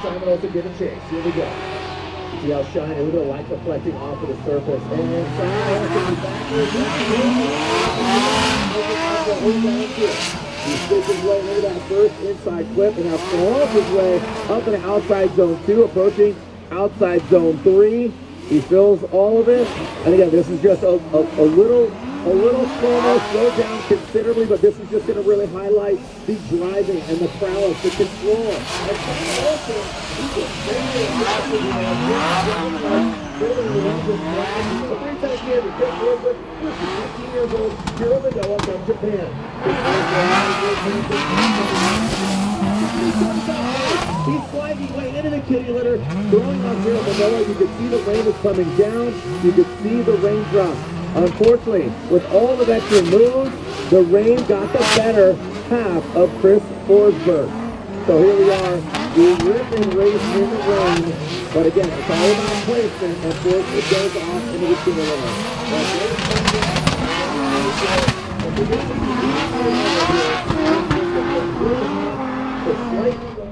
Simon Olsen get a chase. Here we go. See how shiny, look at the light reflecting off of the surface. And Simon Olsen is back here. He sticks his way into that first inside clip and now claws his way up in the outside zone 2, approaching outside zone 3. He fills all of it. And again, this is just a little slow down considerably, but this is just going to really highlight the driving and the prowess, the control. And also, he's a very aggressive, building the engine flag. A three-time champion, Chris Woodward, 15 years old, Hiro Manoa from Japan. He's sliding way into the kitty litter, throwing on Hiro Manoa. You can see the rain is coming down. You can see the raindrops. Unfortunately, with all the extra moves, the rain got the better half of Chris Forsberg. So here we are, we rip and race in the rain, but again, it's all about placement, and Forsberg goes off into the kitty litter.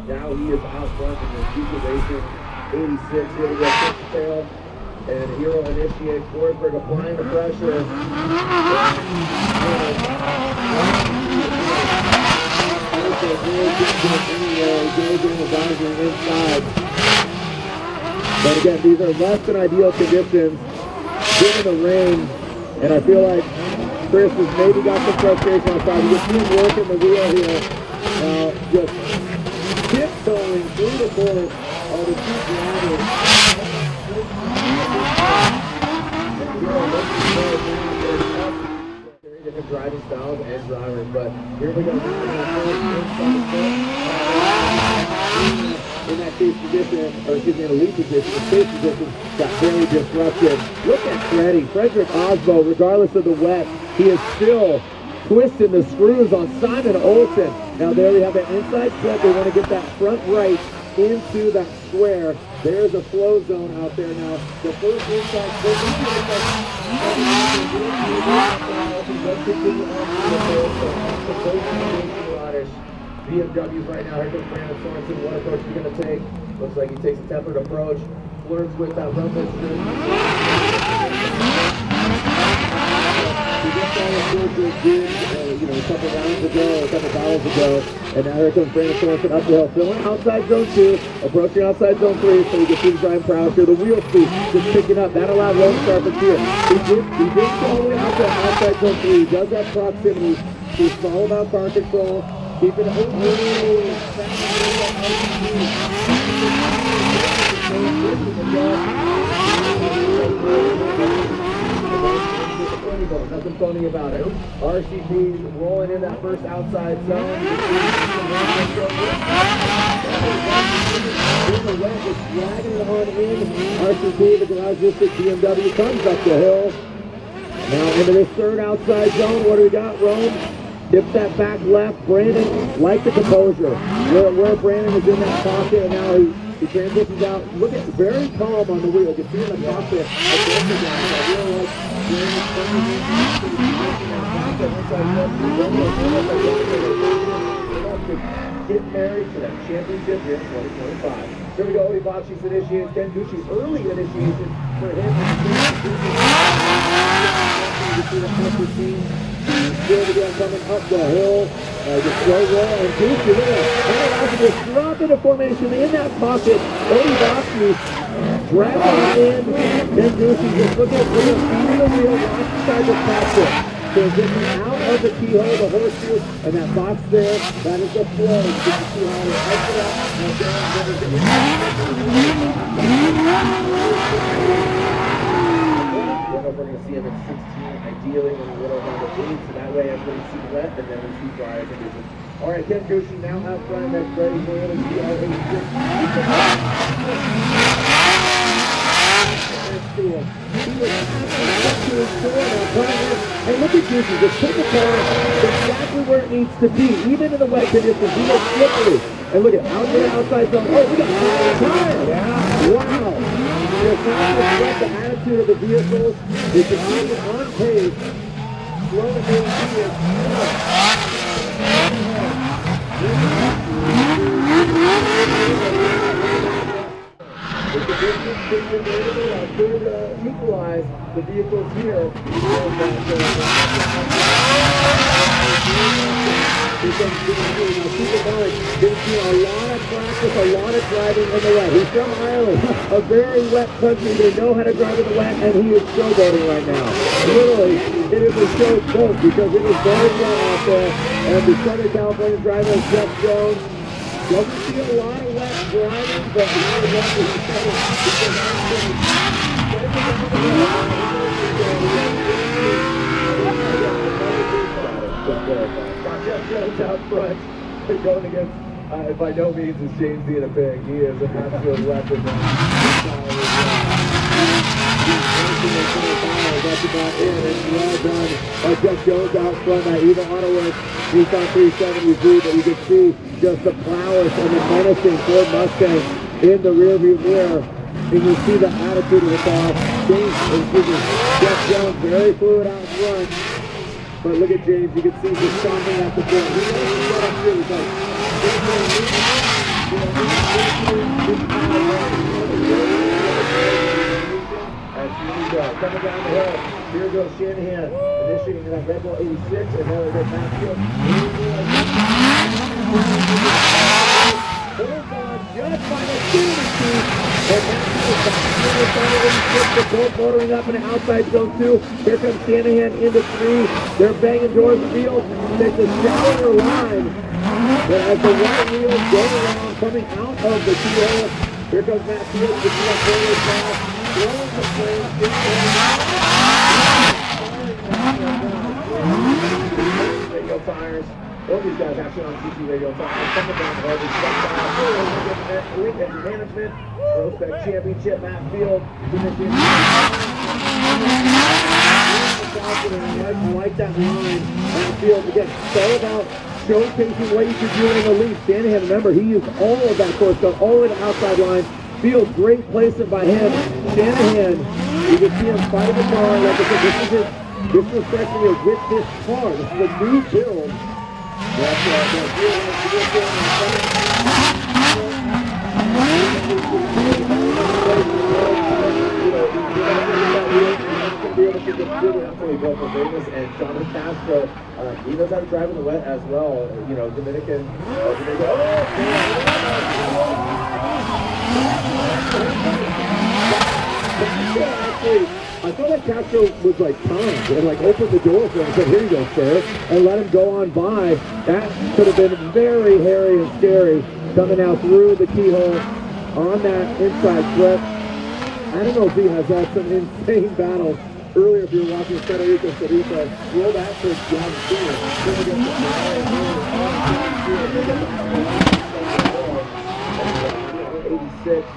Now he is out front in the future racing 86. Here we go, first tail. And Hiro initiates, Forsberg applying the pressure. Inside. But again, these are less than ideal conditions, given the rain, and I feel like Chris has maybe got some frustration outside. You can see him working the wheel here. Just tiptoeing through the course of the two drivers. Different driving styles and drivers, but here we go. In that case position, or excuse me, in a lead position, the safe position got very disrupted. Look at Frederick Osbo, regardless of the wet, he is still twisting the screws on Simon Olsen. Now there we have that inside clip. They want to get that front right into that square. There's a flow zone out there now. The first inside clip. BMWs right now. Here comes Brandon Sorensen. What approach is he going to take? Looks like he takes a tempered approach. Flirts with that rumble string. He gets all the filters good, a couple rounds ago, a couple battles ago. And now here comes Brandon Sorensen up the hill, filling outside zone 2, approaching outside zone 3, so you can see the driving prowess here. The wheel speed just picking up. That allowed Lone Star for here. He did go all the way out to outside zone 3. He does have proximity. He's all about car control. Keeping it nothing funny about it. RCP rolling in that first outside zone. Dragging it on in. RCP, the garage district BMW, comes up the hill. Now into this third outside zone. What do we got, Rome? Tips that back left. Brandon, like the composure. Where Brandon is in that pocket, and now he transitions out. Look at very calm on the wheel. You can see in the pocket. Get married to that championship here in 2025. Here we go. Ibachi's initiates. Ken Gucci's early initiation for him. You see the upper team. Still again coming up the hill. Just slow roll and Gucci. Look at that. Just drop into formation in that pocket. Ibachi dragging it in. Ken Gucci just look at the wheel. Watch inside the pocket. Transition out of the keyhole, the horseshoe, and that box there, that is the flow. You can see how it opens up. We're going to see him at 16, ideally when we little on the lead, so that way everybody sees wet, and then we see dry conditions. All right, Ken Gucci now out front, that's ready for him to see our 86. And look at Gucci, just put the car exactly where it needs to be, even in the wet conditions. He is slippery. And look at out to the outside zone. Oh, we got time. Yeah. Wow. There's not just the attitude of the vehicles. They can keep it on pace. Slow and could equalize the vehicles here. Keep in mind, there's been a lot of practice, a lot of driving in the wet. He's from Ireland, a very wet country. They know how to drive in the wet, and he is showboating right now. Literally, it is a showboat because it is very wet out there. And the Southern California driver, Jeff Jones, doesn't see a lot of wet driving, but he knows what he's saying. Jeff Jones out front, going against, by no means is James being a pig. He is an absolute weapon. That's about it, and well done by Jeff Jones out front. That even auto work, he's on 370Z, but you can see just the prowess and the menacing Ford Mustang in the rearview mirror. And you see the attitude of the car. Jeff Jones very fluid out front. But look at James, you can see he's stomping at the front. He knows what I'm doing. He's like, and here we go, coming down the hill. Here goes Shanahan, initiating that Red Bull 86, and now we go back here. Hold on, just by the shooting. And that's the both motoring up in the outside zone 2. Here comes Shanahan into 3. They're banging towards the field. There's a shallower line. But as the white wheels go around, coming out of the keyhole, here comes Matt Fields. You see that forward pass. Throwing the flames. Radio tires. All these guys actually on CC radio tires. Coming down the road. Management. Prospect Championship, Matt Field. I like that line. Matt Field, again, it's all about showcasing what you can do in the lead. Shanahan, remember, he used all of that course, got all of the outside line. Field, great placement by him. Shanahan, you can see him fight the car. Like I said, this is freshman year with this car. This is a new build. And John Castro, he knows how to drive in the wet as well. You know, Dominican. I thought that Castro was like timed and like opened the door for him and said, "Here you go, sir," and let him go on by. That could have been very hairy and scary coming out through the keyhole on that inside flip. I don't know if he has had some insane battles. Earlier, if you were watching Federico Sarita, roll that for John Cena. 86,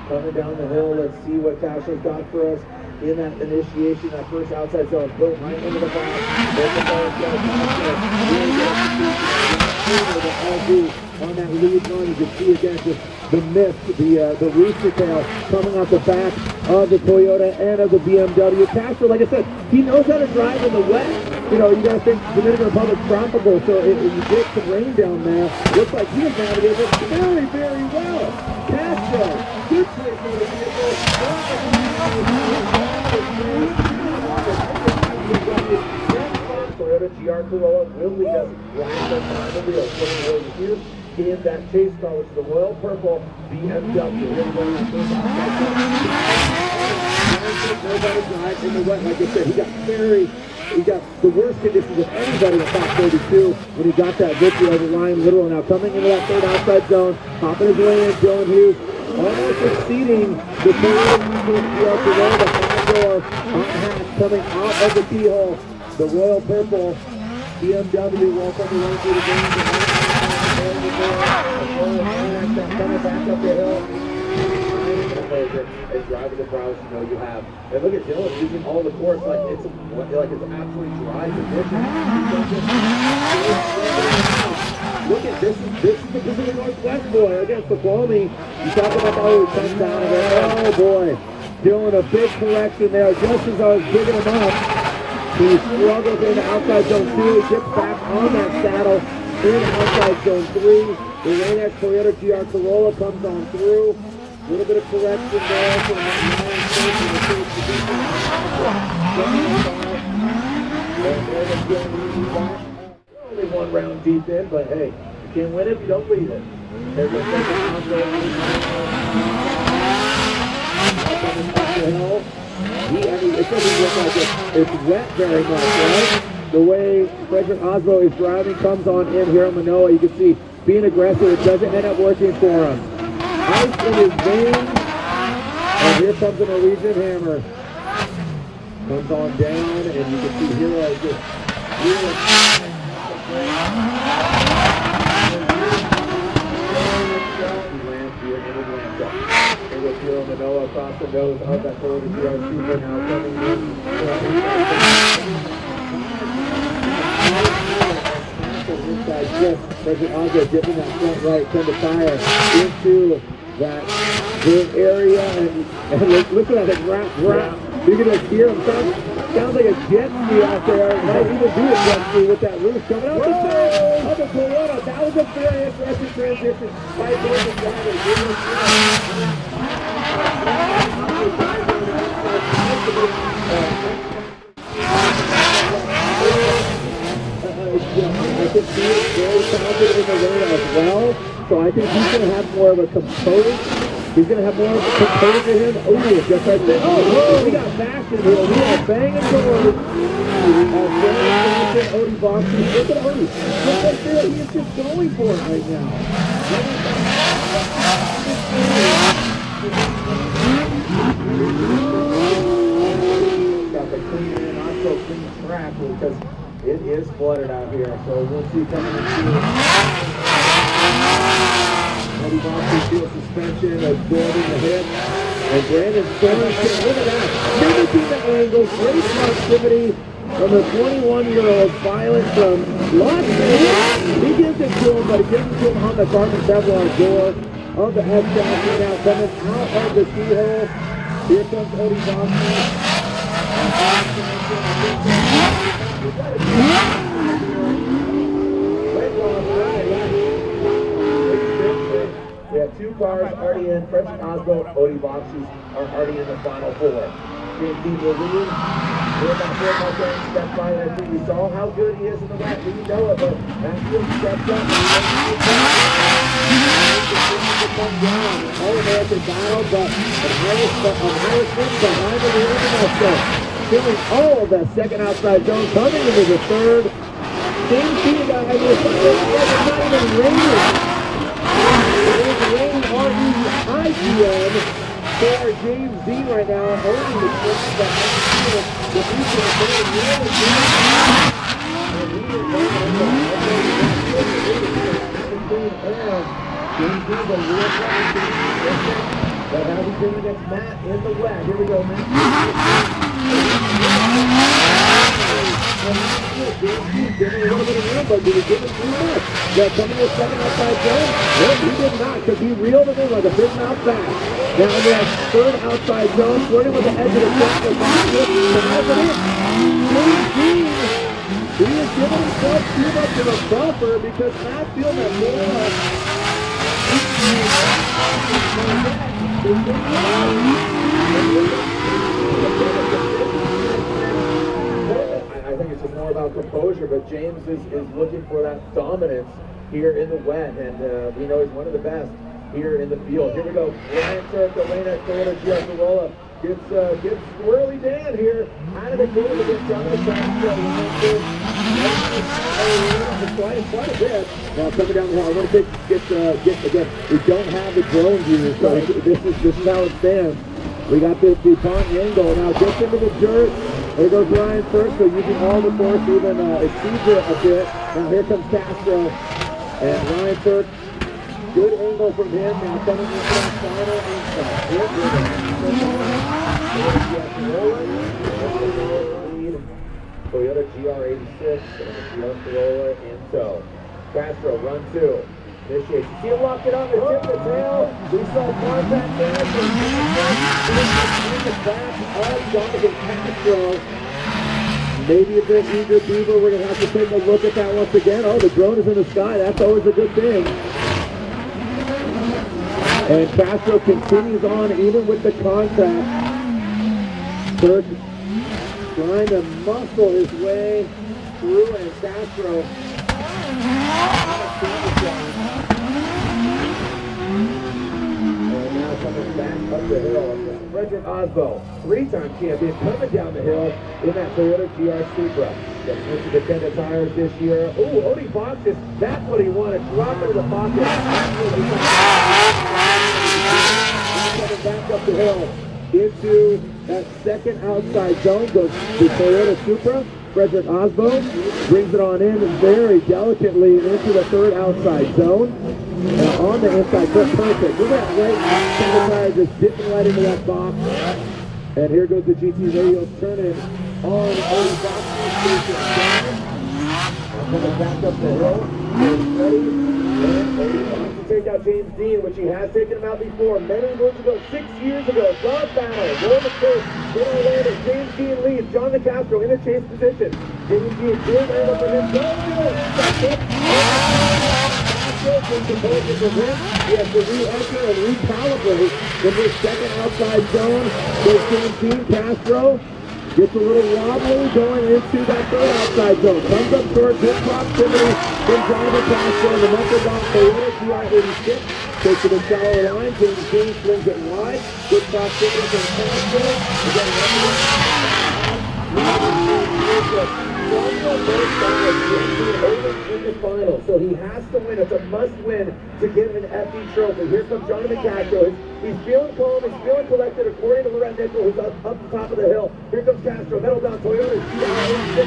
coming down the hill. Let's see what Castro's got for us in that initiation, that first outside zone. Boom, right into the box. On that lead run, you can see again just the mist, the rooster tail coming out the back of the Toyota and of the BMW. Castro, like I said, he knows how to drive in the wet. You know, you got to think Dominican Republic tropical, so if you get some rain down there, looks like he's navigated it very well. Castro, good place for the vehicle. Toyota GR Corolla will lead us right behind the wheel. Here in that chase car, which is the royal purple BMW. In the wet, like I said, he got the worst conditions of anybody in top 32 when he got that victory over Ryan Little. Now coming into that third outside zone, popping his way in, Dylan Hughes, almost exceeding the Toyota GR Corolla, the front door, hot hat coming out of the keyhole. The royal purple BMW will come around through the game. Coming back up the hill. And driving the browse, you know you have. And look at Dylan using all the course like it's absolutely dry condition. Look at this is the Pacific Northwest boy against the Foamy. You talk about how he comes down of it. Oh boy. Dylan, a big correction there just as I was digging him up. He struggles in the outside zone 2. He gets back on that saddle in outside zone 3. The Rain-X Toyota GR Corolla comes on through. A little bit of correction there from the only one round deep in, but hey, you can't win it if you don't lead it. There's a second it doesn't look like it's wet very much, right? The way Frederick Oslo is driving comes on in here on Manoa. You can see being aggressive, it doesn't end up working for him. Ice in his veins, and here comes the Norwegian hammer. Comes on down, and you can see Hero just really with Hero Manoa across the nose of that Toyota GR Super now coming in. Inside grip, President Oslo dipping that front right, trying to fire into that good area, and look at that ground. You can just hear him. Sounds like a jet ski out there. Might even do a jet ski with that roof coming out the side of the Toyota. That was a very aggressive transition by Gordon Driver. I can see it very talented in the lane as well. So I think he's going to have more of a composure. He's going to have more of a composure to him. Oh, just like that. Oh, we got action here. We are banging doors. Odie Boxing. Look at Odie. Look right there. He is just going for it right now. Got the clean and not so clean track because it is flooded out here, so we'll see coming in soon. Odie Boxing field suspension, absorbing the hit. And Brandon Storms, look at that. Mimicking the angle, great proximity from the 21-year-old Violent from Las Vegas. He gives it to him, but he gives it to him on the carbon Kevlar door of the S-Chassis. Now coming out of the ski hole. Here comes Odie Boxing. We have two cars already in. Frederick Oslo, Odie Boxing are already in the final four. James D. will lead. We're about 4 more turns, step by that. We saw how good he is in the wet. We know it, but Matthew steps up. All-American battle, but an Irishman behind the wheel of the Mustang. Filling all of that second outside zone, coming into the third. Same team guy, we're finally it's not even raining. It is rain R-E-I-G-N for James D right now. Only the first that the future is really good. And he is James D, the real but how he's doing against Matt in the wet. Here we go, Matt. He's giving a little bit of room, but did he give him too much? Coming with second outside zone? No, he did not, because he reeled him in like a big mouth back. Now in that third outside zone, flirting with the edge of the track. He is giving himself too much of a buffer because Matt feeling that more. I think it's just more about composure, but James is looking for that dominance here in the wet, and we know he's one of the best here in the field. Here we go. Ryan Turk, Elena Toyota GR Corolla gets Swirly Dan here out of the group against Jonathan quite a bit. Now coming down the hill, I want to get again. We don't have the drone view, so this is how it stands. We got the DuPont angle. Now gets into the dirt. There goes Ryan first, so using all the force, even exceeds it a bit. Now here comes Castro. And Ryan Turk, good angle from him. Now coming into that final inside. Toyota GR86 and the GR Corolla in tow. Castro, run two. Initiates. You see him lock it up and tip the tail. We saw Mark back there. In the back of Jonathan Castro. Maybe a bit eager Beaver. We're going to have to take a look at that once again. Oh, the drone is in the sky. That's always a good thing. And Castro continues on even with the contact. Kirk trying to muscle his way through, and Castro and now coming back up the hill. Frederick Osbo, three-time champion, coming down the hill in that Toyota GR Supra. Just missed the Tenda tires this year. Ooh, Odie Boxes, that's what he wanted. Drop into the pocket. Coming back up the hill into that second outside zone goes the Toyota Supra. Frederick Osbo brings it on in very delicately into the third outside zone. And on the inside, just perfect. Look at that right single tire just dipping right into that box. And here goes the GT radios turning on the box. Coming back up the hill. Ready. And to take out James Dean, which he has taken him out before. Many moons ago, 6 years ago. Dog battle. Roll the chase. In Orlando. James Dean leads. John DeCastro in the chase position. James Dean did end up for him. He has to re-enter and recalibrate in this second outside zone. There's James Dean. Castro gets a little wobbly going into that third outside zone. Comes up short, good proximity from Jonathan Castro. The Metro Toyota GR86 takes it in shallow line. James Dean swings it wide. Good proximity from Castro. In the final, so he has to win. It's a must-win to get an FD trophy. Here comes Jonathan Castro. He's feeling calm. He's feeling collected, according to Loren Nickel, who's up the top of the hill. Here comes Castro. Metal down. Toyota GR86.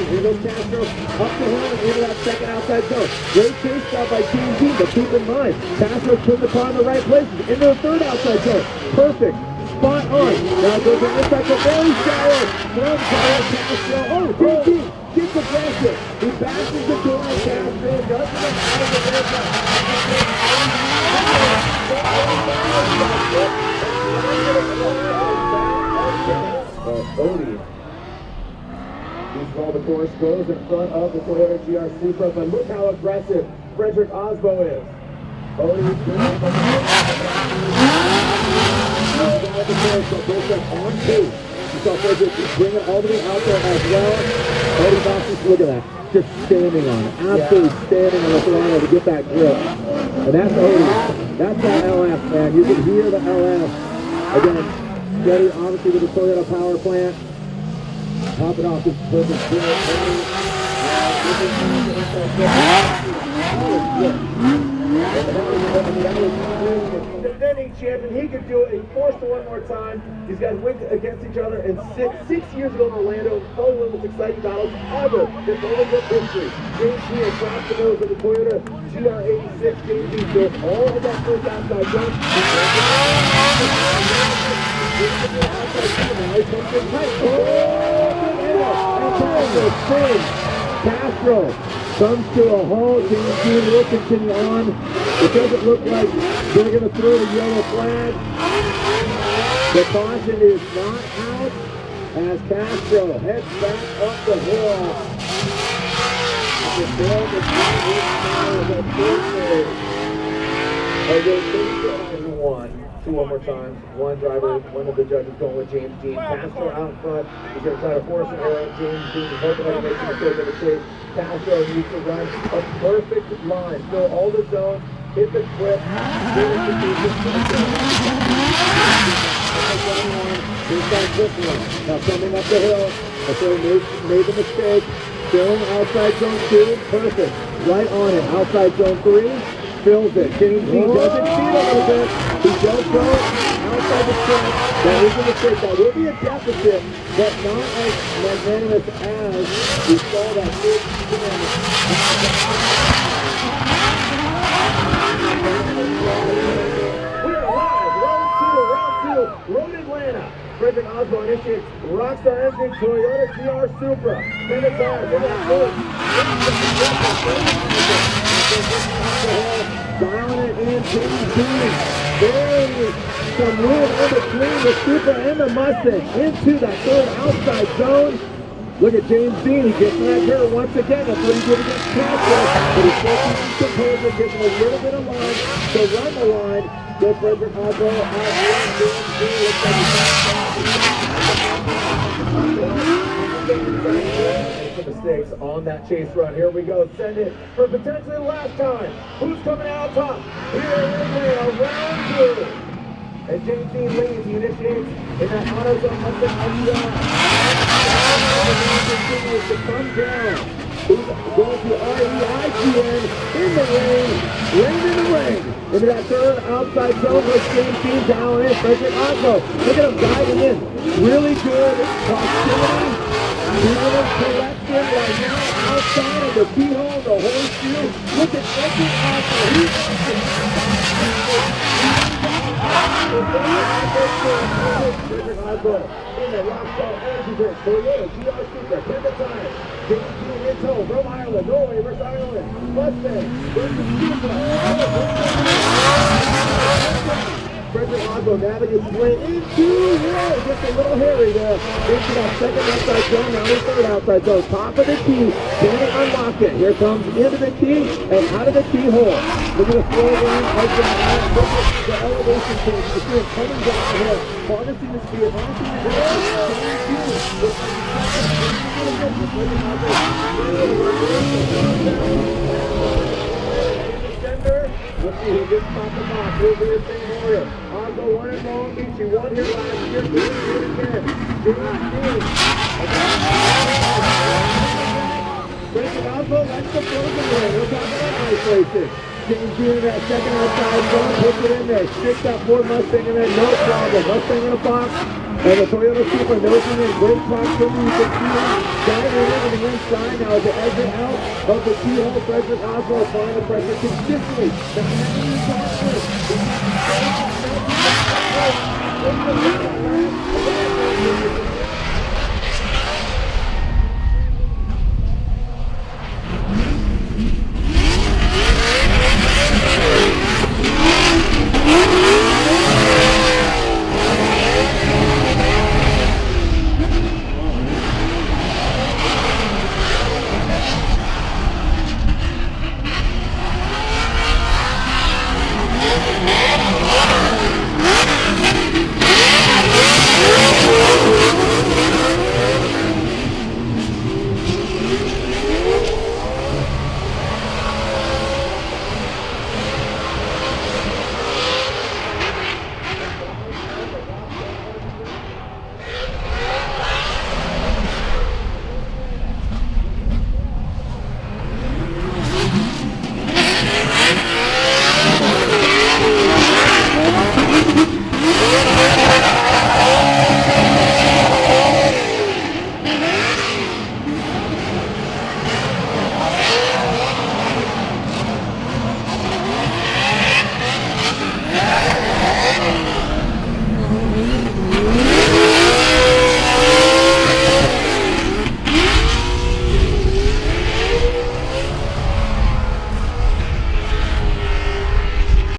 Here goes Castro up the hill and into that second outside zone. Great chase job by James Dean, but keep in mind, Castro put the car in the right places. Into the third outside zone. Perfect. Spot on. Now goes an inside to very shallow. From Castro. Oh, James Dean gets aggressive. He bashes the door on Castro. Doesn't get out of the Odie. He's called the course, goes in front of the Toyota GR Supra, but look how aggressive Frederick Osbo is. Odie the course, so goes up on pace. You saw Frederick bring it all the way out there as well. Odie Boxes, look at that. Just standing on it. Absolutely standing on the throttle to get that grip. And that's Odie. That's that LF, man. You can hear the LF. Again, steady, obviously, with the Toyota power plant. Top it off this perfect grip. The defending champion, he could do it. He forced it one more time. These guys went against each other, and six years ago in Orlando, probably one of the most exciting battles ever in Olympic history. James Dean across the nose of the Toyota GR86. James Dean did all of that first outside jump. Castro comes to a halt. James Dean will continue on. It doesn't look like they're going to throw the yellow flag. The caution is not out as Castro heads back up the hill. The ball is one more time. One driver, one of the judges going with James Dean. Castro out front. He's going to try to force an error. James Dean is hoping that he makes a mistake in the chase. Castro needs to run a perfect line. Fill all the zones. Hit the clip. Now coming up the hill. Castro made the mistake. Filling outside zone 2. Perfect. Right on it. Outside zone 3. Fills it. James Dean doesn't see it a little bit. He does go outside the track. That is a mistake. That will be a deficit, but not as magnanimous as we saw that big spin. We're live. Round 2. Road Atlanta. Frederick Osbo initiates Rockstar Engine Toyota GR Supra. Then it's on. Dialing it in, James Dean. There is some room in between the Supra and the Mustang into that third outside zone. Look at James Dean. He gets in that turn once again. That's what he did against Castro. But he's still keeping his composure, gives him a little bit of line. So run the line. Go Frederick Oslo out. James Dean looks like he's mistakes on that chase run. Here we go. Send it for potentially the last time. Who's coming out top? Here is round two. And James Dean leads. He initiates in that auto zone. Mustang outside. Continues to come down. Who's going to REITN in the rain. Rain in the rain. Into that third outside zone with James Dean down in. Frederick Oslo. Look at him diving in. Really good proximity. Beautiful collection right now outside of the keyhole, the horseshoe. Look at Frederick Oslo. He's Frederick Oslo in the Rockstar Energy Drink. Toyota GR Supra, Panda Tires. James Dean in tow from Ireland, Norway versus Ireland. Mustang versus Supra. Frederick Oslo navigates his way into, just a little hairy there, into that second outside zone, now the third outside zone, top of the key, can they unlock it? Here comes into the key and out of the keyhole. Look at the floor line, look at the elevation change, you see it coming down the hill, harnessing the speed, harnessing the let's see who gets top the box. Here's the St. Mario. Oslo won in Long Beach. He won here last year. He did it again. Frederick Oslo, that's the frozen way. We're talking about ice racing. James Dean in that second outside zone, puts it in there. Sticks that Ford Mustang in there, no problem. Mustang in a box. And the Toyota Supra knows him in great proximity. You can see him diving in on the inside. Now as they exit out of the keyhole, Frederick Oslo applying the pressure consistently.